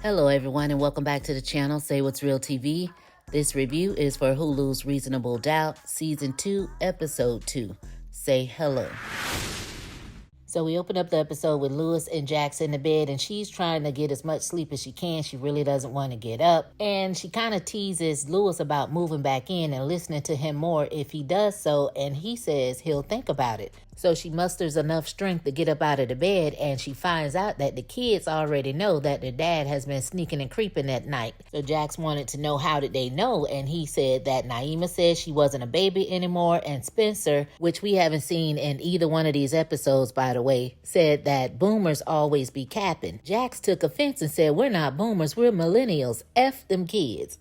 Hello everyone and welcome back to the channel, Say What's Real TV. This review is for Hulu's Reasonable Doubt, Season 2, Episode 2, Say Hello. So we open up the episode with Lewis and Jax in the bed, and she's trying to get as much sleep as she can. She really doesn't want to get up. And she kind of teases Lewis about moving back in and listening to him more if he does so, and he says he'll think about it. So she musters enough strength to get up out of the bed, and she finds out that the kids already know that their dad has been sneaking and creeping at night. So Jax wanted to know how did they know, and he said that Naima said she wasn't a baby anymore, and Spencer, which we haven't seen in either one of these episodes by the way, said that boomers always be capping. Jax took offense and said, "We're not boomers, we're millennials. F them kids."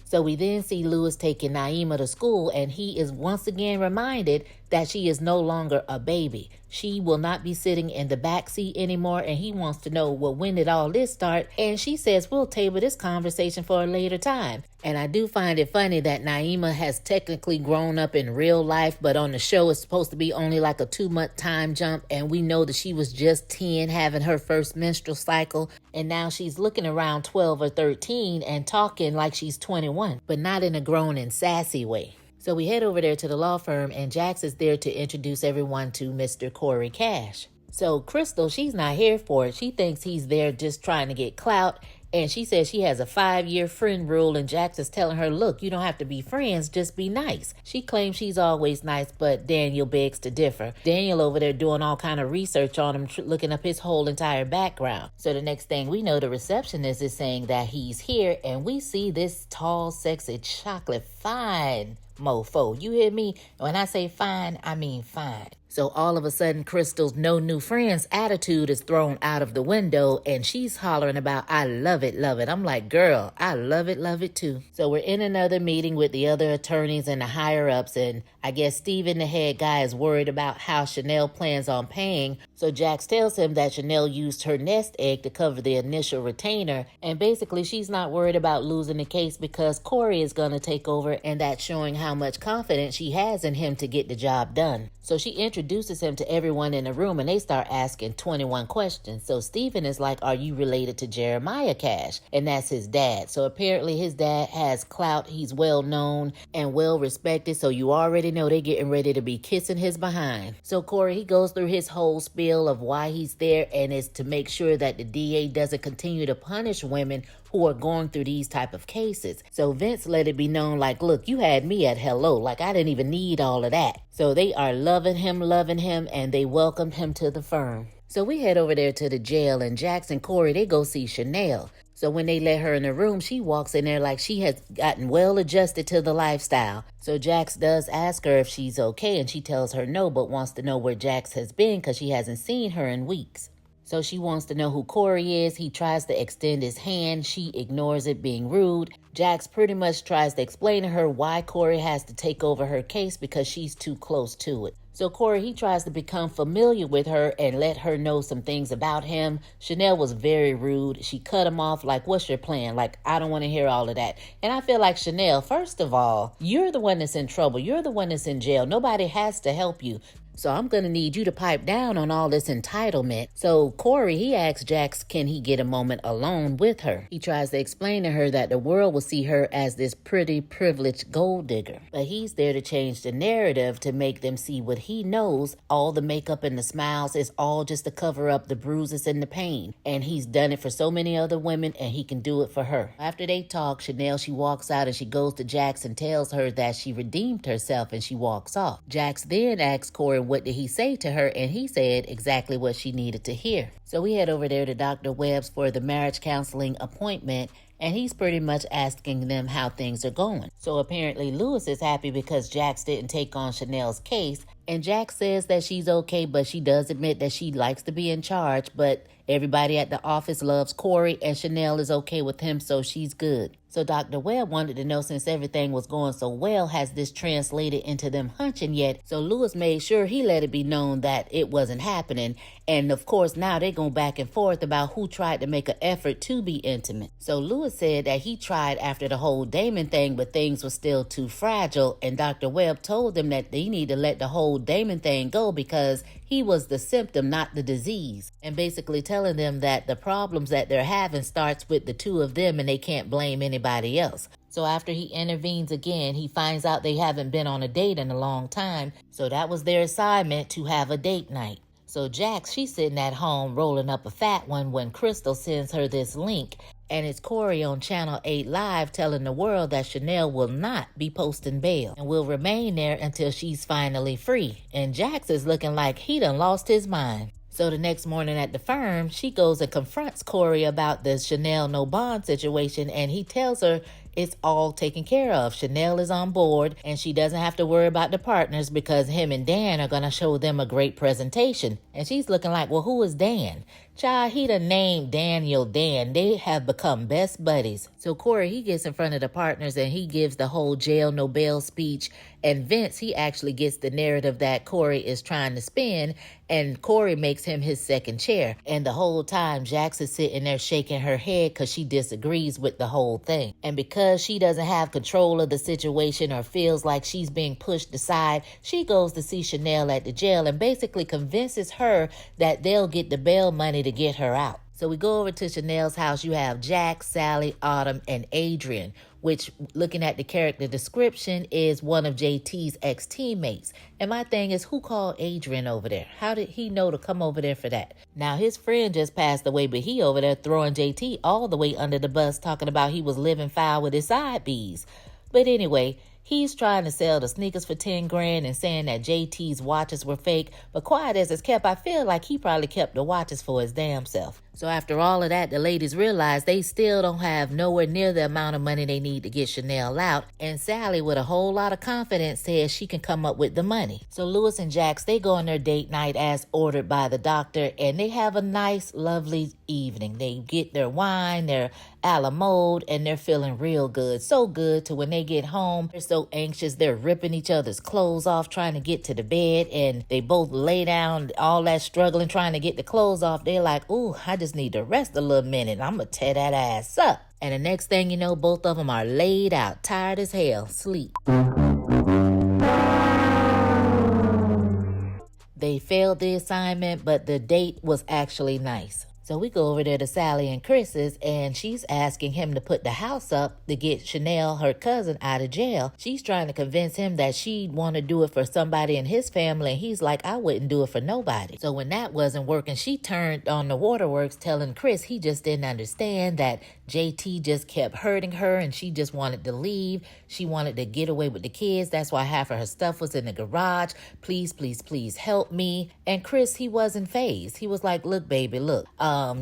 So we then see Lewis taking Naima to school, and he is once again reminded that she is no longer a baby. She will not be sitting in the back seat anymore, and he wants to know, well, when did all this start? And she says, we'll table this conversation for a later time. And I do find it funny that Naima has technically grown up in real life, but on the show it's supposed to be only like a 2-month time jump, and we know that she was just 10 having her first menstrual cycle, and now she's looking around 12 or 13 and talking like she's 21, but not in a grown and sassy way. So we head over there to the law firm, and Jax is there to introduce everyone to Mr. Corey Cash. So Crystal, she's not here for it. She thinks he's there just trying to get clout, and she says she has a 5-year friend rule, and Jax is telling her, look, you don't have to be friends, just be nice. She claims she's always nice, but Daniel begs to differ. Daniel over there doing all kind of research on him, looking up his whole entire background. So the next thing we know, the receptionist is saying that he's here, and we see this tall, sexy, chocolate, fine mofo. You hear me? When I say fine, I mean fine. So all of a sudden, Crystal's no new friends attitude is thrown out of the window, and she's hollering about, I love it, love it. I'm like, girl, I love it too. So we're in another meeting with the other attorneys and the higher ups, and I guess Steven, the head guy, is worried about how Chanel plans on paying. So Jax tells him that Chanel used her nest egg to cover the initial retainer, and basically she's not worried about losing the case because Corey is going to take over, and that's showing how much confidence she has in him to get the job done. So she introduces him to everyone in the room, and they start asking 21 questions. So Steven is like, are you related to Jeremiah Cash? And that's his dad. So apparently his dad has clout. He's well known and well respected. So you already know they're getting ready to be kissing his behind. So Corey, he goes through his whole spiel of why he's there, and it's to make sure that the DA doesn't continue to punish women who are going through these type of cases. So Vince let it be known, like, look, you had me at hello. Like, I didn't even need all of that. So they are loving him, and they welcomed him to the firm. So we head over there to the jail, and Jax and Corey, they go see Chanel. So when they let her in the room, she walks in there like she has gotten well adjusted to the lifestyle. So Jax does ask her if she's okay, and she tells her no, but wants to know where Jax has been because she hasn't seen her in weeks. So she wants to know who Corey is. He tries to extend his hand. She ignores it, being rude. Jax pretty much tries to explain to her why Corey has to take over her case because she's too close to it. So Corey, he tries to become familiar with her and let her know some things about him. Chanel was very rude. She cut him off like, what's your plan? Like, I don't want to hear all of that. And I feel like, Chanel, first of all, you're the one that's in trouble. You're the one that's in jail. Nobody has to help you. So I'm going to need you to pipe down on all this entitlement. So Corey, he asks Jax, can he get a moment alone with her? He tries to explain to her that the world will see her as this pretty, privileged gold digger. But he's there to change the narrative to make them see what he knows. All the makeup and the smiles is all just to cover up the bruises and the pain. And he's done it for so many other women, and he can do it for her. After they talk, Chanel, she walks out and she goes to Jax and tells her that she redeemed herself, and she walks off. Jax then asks Corey, what did he say to her? And he said exactly what she needed to hear. So we head over there to Dr. Webb's for the marriage counseling appointment, and he's pretty much asking them how things are going. So apparently Lewis is happy because Jax didn't take on Chanel's case, and Jax says that she's okay, but she does admit that she likes to be in charge, but everybody at the office loves Corey, and Chanel is okay with him, so she's good. So Dr. Webb wanted to know, since everything was going so well, has this translated into them hunching yet? So Lewis made sure he let it be known that it wasn't happening. And of course, now they're going back and forth about who tried to make an effort to be intimate. So Lewis said that he tried after the whole Damon thing, but things were still too fragile. And Dr. Webb told them that they need to let the whole Damon thing go because he was the symptom, not the disease. And basically telling telling them that the problems that they're having starts with the two of them and they can't blame anybody else. So after he intervenes again, he finds out they haven't been on a date in a long time. So that was their assignment, to have a date night. So Jax, she's sitting at home rolling up a fat one when Crystal sends her this link. And it's Corey on Channel 8 Live telling the world that Chanel will not be posting bail and will remain there until she's finally free. And Jax is looking like he done lost his mind. So the next morning at the firm, she goes and confronts Corey about the Chanel no bond situation, and he tells her it's all taken care of. Chanel is on board, and she doesn't have to worry about the partners because him and Dan are going to show them a great presentation. And she's looking like, well, who is Dan? Child, he done named Daniel Dan. They have become best buddies. So Corey, he gets in front of the partners and he gives the whole jail no bail speech. And Vince, he actually gets the narrative that Corey is trying to spin, and Corey makes him his second chair. And the whole time, Jax is sitting there shaking her head because she disagrees with the whole thing. And because she doesn't have control of the situation or feels like she's being pushed aside, she goes to see Chanel at the jail and basically convinces her that they'll get the bail money to get her out. So we go over to Chanel's house. You have Jack, Sally, Autumn, and Adrian, which, looking at the character description, is one of JT's ex-teammates. And my thing is, who called Adrian over there? How did he know to come over there for that? Now, his friend just passed away, but he over there throwing JT all the way under the bus, talking about he was living foul with his side bees. But anyway, he's trying to sell the sneakers for 10 grand and saying that JT's watches were fake. But quiet as it's kept, I feel like he probably kept the watches for his damn self. So after all of that, the ladies realize they still don't have nowhere near the amount of money they need to get Chanel out. And Sally, with a whole lot of confidence, says she can come up with the money. So Louis and Jax, they go on their date night as ordered by the doctor, and they have a nice, lovely evening. They get their wine, their a la mode, and they're feeling real good. So good to when they get home, they're so anxious. They're ripping each other's clothes off, trying to get to the bed, and they both lay down, all that struggling, trying to get the clothes off. They're like, ooh, I just need to rest a little minute. I'm going to tear that ass up. And the next thing you know, both of them are laid out, tired as hell, sleep. They failed the assignment, but the date was actually nice. So we go over there to Sally and Chris's, and she's asking him to put the house up to get Chanel, her cousin, out of jail. She's trying to convince him that she'd want to do it for somebody in his family, and he's like, I wouldn't do it for nobody. So when that wasn't working, she turned on the waterworks, telling Chris he just didn't understand that JT just kept hurting her and she just wanted to leave. She wanted to get away with the kids. That's why half of her stuff was in the garage. Please, please, please help me. And Chris, he wasn't fazed. He was like, look, baby, look,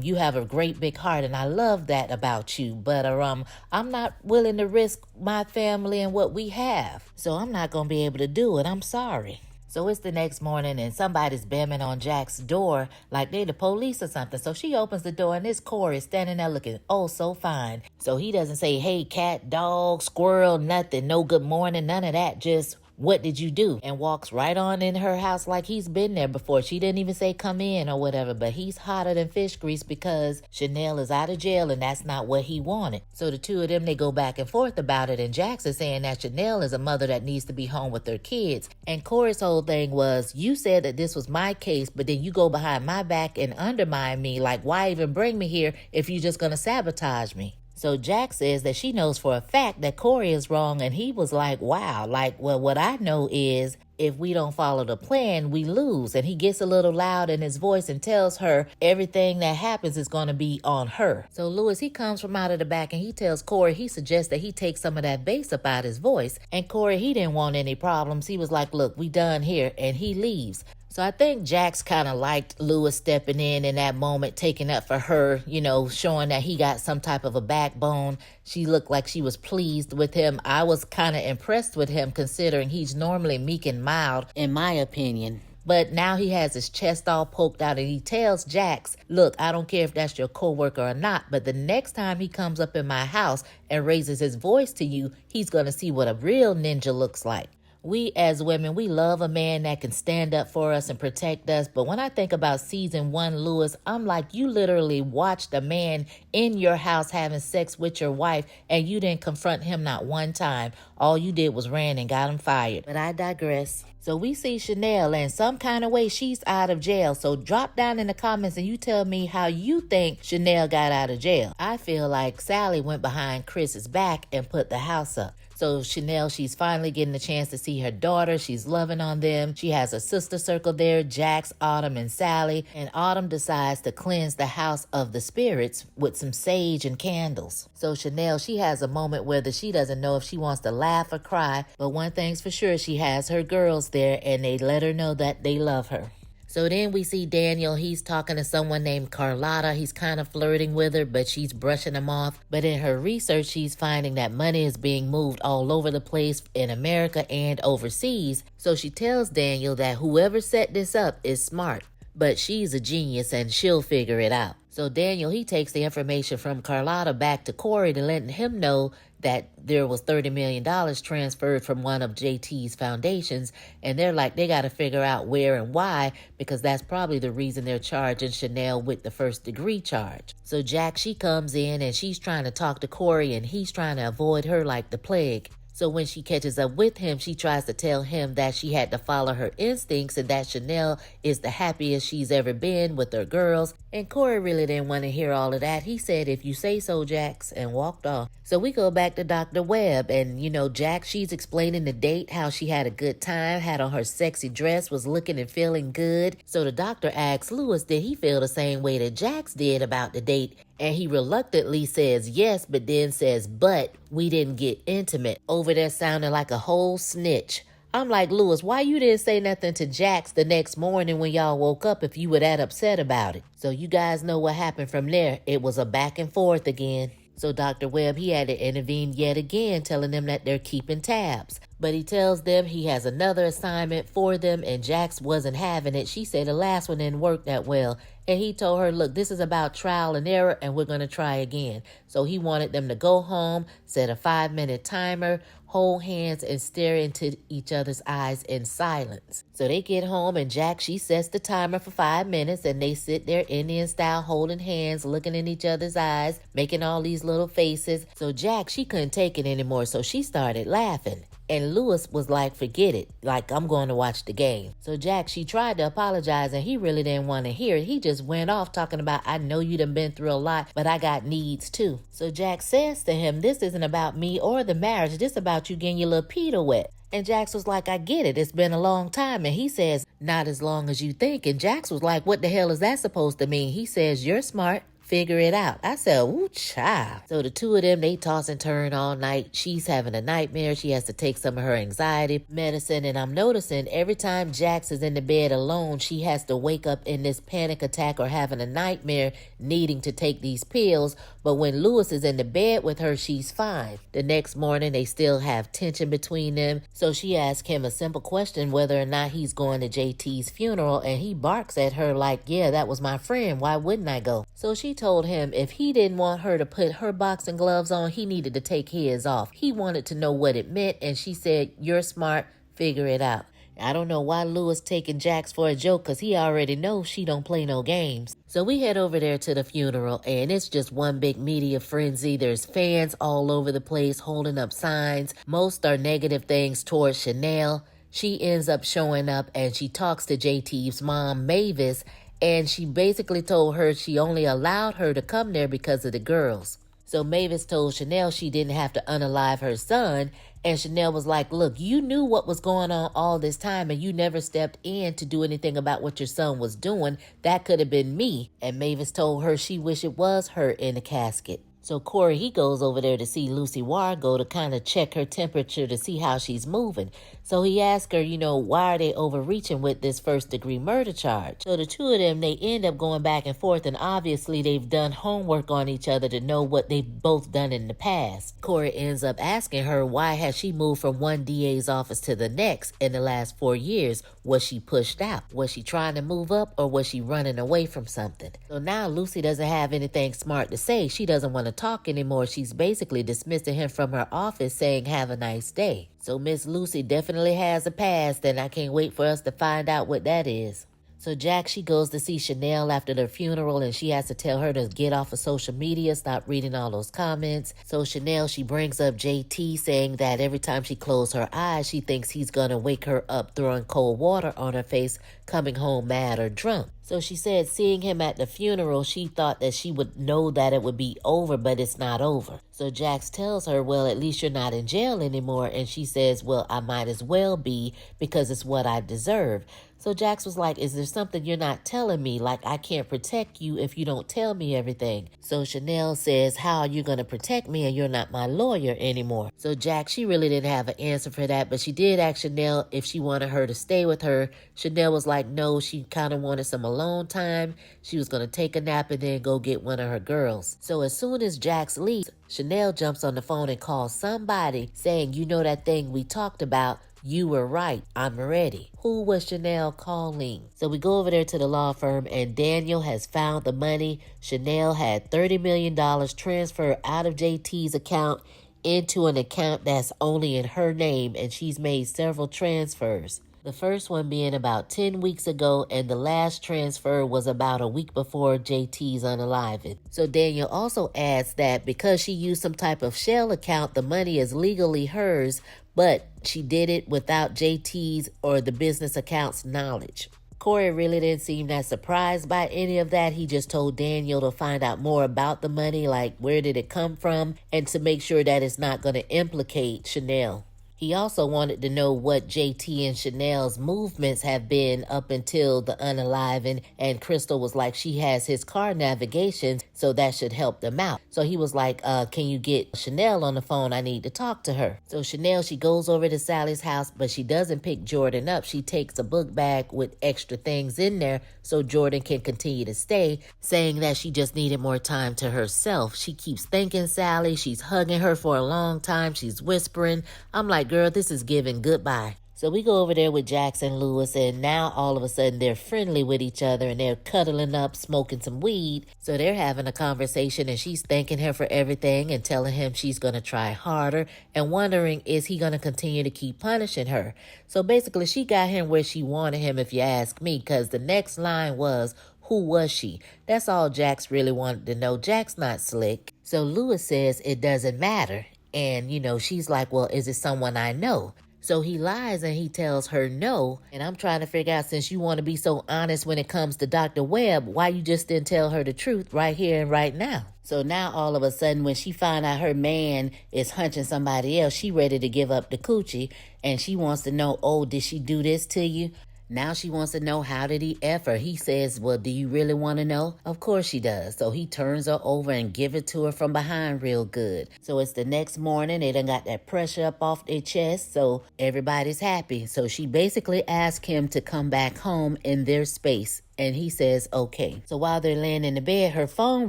you have a great big heart and I love that about you, but I'm not willing to risk my family and what we have. So I'm not going to be able to do it. I'm sorry. So it's the next morning and somebody's banging on Jack's door like they the police or something. So she opens the door and this Corey is standing there looking oh so fine. So he doesn't say, hey, cat, dog, squirrel, nothing, no good morning, none of that. Just, what did you do? And walks right on in her house like he's been there before. She didn't even say come in or whatever, but he's hotter than fish grease because Chanel is out of jail and that's not what he wanted. So the two of them, they go back and forth about it, and Jax is saying that Chanel is a mother that needs to be home with her kids. And Corey's whole thing was, you said that this was my case, but then you go behind my back and undermine me. Like, why even bring me here if you're just gonna sabotage me? So Jax says that she knows for a fact that Corey is wrong, and he was like, wow, like, well, what I know is if we don't follow the plan, we lose. And he gets a little loud in his voice and tells her everything that happens is going to be on her. So Louis, he comes from out of the back and he tells Corey, he suggests that he take some of that bass up out his voice. And Corey, he didn't want any problems. He was like, look, we done here, and he leaves. So I think Jax kind of liked Louis stepping in that moment, taking up for her, you know, showing that he got some type of a backbone. She looked like she was pleased with him. I was kind of impressed with him considering he's normally meek and mild, in my opinion. But now he has his chest all poked out and he tells Jax, look, I don't care if that's your coworker or not, but the next time he comes up in my house and raises his voice to you, he's going to see what a real ninja looks like. We as women, we love a man that can stand up for us and protect us. But when I think about season 1, Lewis, I'm like, you literally watched a man in your house having sex with your wife and you didn't confront him not one time. All you did was ran and got him fired. But I digress. So we see Chanel, and some kind of way she's out of jail. So drop down in the comments and you tell me how you think Chanel got out of jail. I feel like Sally went behind Chris's back and put the house up. So Chanel, she's finally getting a chance to see her daughter. She's loving on them. She has a sister circle there, Jax, Autumn, and Sally. And Autumn decides to cleanse the house of the spirits with some sage and candles. So Chanel, she has a moment where she doesn't know if she wants to laugh or cry. But one thing's for sure, she has her girls there and they let her know that they love her. So then we see Daniel, he's talking to someone named Carlotta. He's kind of flirting with her, but she's brushing him off. But in her research, she's finding that money is being moved all over the place in America and overseas. So she tells Daniel that whoever set this up is smart, but she's a genius and she'll figure it out. So Daniel, he takes the information from Carlotta back to Corey to let him know that there was $30 million transferred from one of JT's foundations. And they're like, they got to figure out where and why, because that's probably the reason they're charging Chanel with the first degree charge. So Jack, she comes in and she's trying to talk to Corey and he's trying to avoid her like the plague. So when she catches up with him, she tries to tell him that she had to follow her instincts and that Chanel is the happiest she's ever been with her girls. And Corey really didn't want to hear all of that. He said, if you say so, Jax, and walked off. So we go back to Dr. Webb and, Jax, she's explaining the date, how she had a good time, had on her sexy dress, was looking and feeling good. So the doctor asks Lewis, did he feel the same way that Jax did about the date? And he reluctantly says yes, but then says, but we didn't get intimate. Over there sounding like a whole snitch. I'm like, Lewis, why you didn't say nothing to Jax the next morning when y'all woke up if you were that upset about it? So you guys know what happened from there. It was a back and forth again. So Dr. Webb, he had to intervene yet again, telling them that they're keeping tabs. But he tells them he has another assignment for them, and Jax wasn't having it. She said the last one didn't work that well. And he told her, look, this is about trial and error, and we're going to try again. So he wanted them to go home, set a 5-minute timer, hold hands, and stare into each other's eyes in silence. So they get home, and Jack, she sets the timer for 5 minutes, and they sit there Indian style holding hands, looking in each other's eyes, making all these little faces. So Jack, she couldn't take it anymore, so she started laughing. And Lewis was like, forget it. Like, I'm going to watch the game. So Jack, she tried to apologize and he really didn't want to hear it. He just went off talking about, I know you done been through a lot, but I got needs too. So Jack says to him, this isn't about me or the marriage. This about you getting your little Peter wet. And Jax was like, I get it. It's been a long time. And he says, not as long as you think. And Jax was like, what the hell is that supposed to mean? He says, you're smart. Figure it out. I said, ooh, child. So the two of them, they toss and turn all night. She's having a nightmare. She has to take some of her anxiety medicine. And I'm noticing every time Jax is in the bed alone, she has to wake up in this panic attack or having a nightmare needing to take these pills. But when Lewis is in the bed with her, she's fine. The next morning, they still have tension between them. So she asks him a simple question, whether or not he's going to JT's funeral. And he barks at her like, yeah, that was my friend. Why wouldn't I go? So she told him if he didn't want her to put her boxing gloves on, he needed to take his off. He wanted to know what it meant, and she said, you're smart, figure it out. I don't know why Lewis taking Jax for a joke, because he already knows she don't play no games. So we head over there to the funeral, and it's just one big media frenzy. There's fans all over the place holding up signs. Most are negative things towards Chanel. She ends up showing up, and she talks to JT's mom, Mavis, and she basically told her she only allowed her to come there because of the girls. So Mavis told Chanel she didn't have to unalive her son. And Chanel was like, look, you knew what was going on all this time and you never stepped in to do anything about what your son was doing. That could have been me. And Mavis told her she wished it was her in the casket. So Corey, he goes over there to see Lucy Wargo to kind of check her temperature to see how she's moving. So he asked her, why are they overreaching with this first-degree murder charge? So the two of them, they end up going back and forth, and obviously they've done homework on each other to know what they've both done in the past. Corey ends up asking her, why has she moved from one DA's office to the next in the last 4 years? Was she pushed out? Was she trying to move up, or was she running away from something? So now Lucy doesn't have anything smart to say. She doesn't want to talk anymore. She's basically dismissing him from her office, saying, "Have a nice day." So Miss Lucy definitely has a past, and I can't wait for us to find out what that is. So Jack, she goes to see Chanel after their funeral, and she has to tell her to get off of social media, stop reading all those comments. So Chanel, she brings up JT, saying that every time she closes her eyes, she thinks he's going to wake her up throwing cold water on her face, coming home mad or drunk. So she said seeing him at the funeral, she thought that she would know that it would be over, but it's not over. So Jax tells her, well, at least you're not in jail anymore. And she says, well, I might as well be because it's what I deserve. So Jax was like, is there something you're not telling me? Like, I can't protect you if you don't tell me everything. So Chanel says, how are you going to protect me and you're not my lawyer anymore? So Jax, she really didn't have an answer for that, but she did ask Chanel if she wanted her to stay with her. Chanel was like, no, she kind of wanted some alone time. She was going to take a nap and then go get one of her girls. So as soon as Jax leaves, Chanel jumps on the phone and calls somebody saying, you know that thing we talked about? You were right. I'm ready. Who was Chanel calling? So we go over there to the law firm and Daniel has found the money. Chanel had $30 million transferred out of JT's account into an account that's only in her name, and she's made several transfers. The first one being about 10 weeks ago, and the last transfer was about a week before JT's unaliving. So Daniel also adds that because she used some type of shell account, the money is legally hers, but she did it without JT's or the business account's knowledge. Corey really didn't seem that surprised by any of that. He just told Daniel to find out more about the money, like where did it come from, and to make sure that it's not going to implicate Chanel. He also wanted to know what JT and Chanel's movements have been up until the unaliving, and Crystal was like, she has his car navigation, so that should help them out. So he was like, can you get Chanel on the phone? I need to talk to her. So Chanel, she goes over to Sally's house, but she doesn't pick Jordan up. She takes a book bag with extra things in there so Jordan can continue to stay, saying that she just needed more time to herself. She keeps thanking Sally. She's hugging her for a long time. She's whispering. I'm like, girl, this is giving goodbye. So we go over there with Jax and Lewis, and now all of a sudden they're friendly with each other and they're cuddling up, smoking some weed. So they're having a conversation and she's thanking him for everything and telling him she's going to try harder and wondering, is he going to continue to keep punishing her? So basically she got him where she wanted him, if you ask me, because the next line was, who was she? That's all Jax really wanted to know. Jax not slick. So Lewis says it doesn't matter. And, she's like, well, is it someone I know? So he lies and he tells her no. And I'm trying to figure out, since you want to be so honest when it comes to Dr. Webb, why you just didn't tell her the truth right here and right now? So now all of a sudden when she find out her man is hunching somebody else, she ready to give up the coochie. And she wants to know, oh, did she do this to you? Now she wants to know, how did he F her? He says, well, do you really want to know? Of course she does. So he turns her over and give it to her from behind real good. So it's the next morning. They done got that pressure up off their chest. So everybody's happy. So she basically asked him to come back home in their space. And he says, okay. So while they're laying in the bed, her phone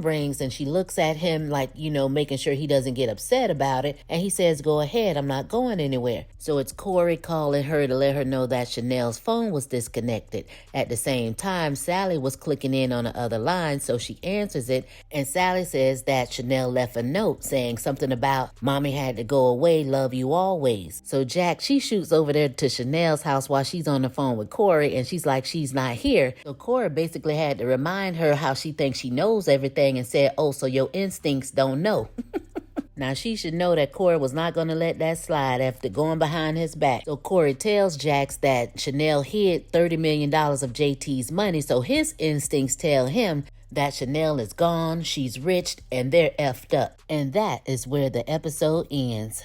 rings and she looks at him like, making sure he doesn't get upset about it. And he says, go ahead. I'm not going anywhere. So it's Corey calling her to let her know that Chanel's phone was disconnected. At the same time, Sally was clicking in on the other line. So she answers it. And Sally says that Chanel left a note saying something about, mommy had to go away, love you always. So Jack, she shoots over there to Chanel's house while she's on the phone with Corey. And she's like, she's not here. So Corey basically had to remind her how she thinks she knows everything and said, oh, so your instincts don't know. Now, she should know that Corey was not going to let that slide after going behind his back. So Corey tells Jax that Chanel hid $30 million of JT's money, so his instincts tell him that Chanel is gone, she's rich, and they're effed up. And that is where the episode ends.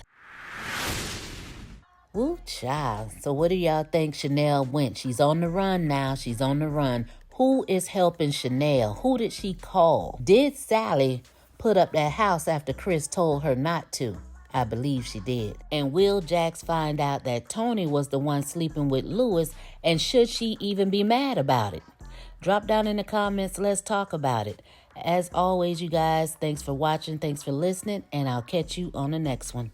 Woo, child. So what do y'all think Chanel went? She's on the run now. She's on the run. Who is helping Chanel? Who did she call? Did Sally put up that house after Chris told her not to? I believe she did. And will Jax find out that Tony was the one sleeping with Lewis? And should she even be mad about it? Drop down in the comments. Let's talk about it. As always, you guys, thanks for watching. Thanks for listening. And I'll catch you on the next one.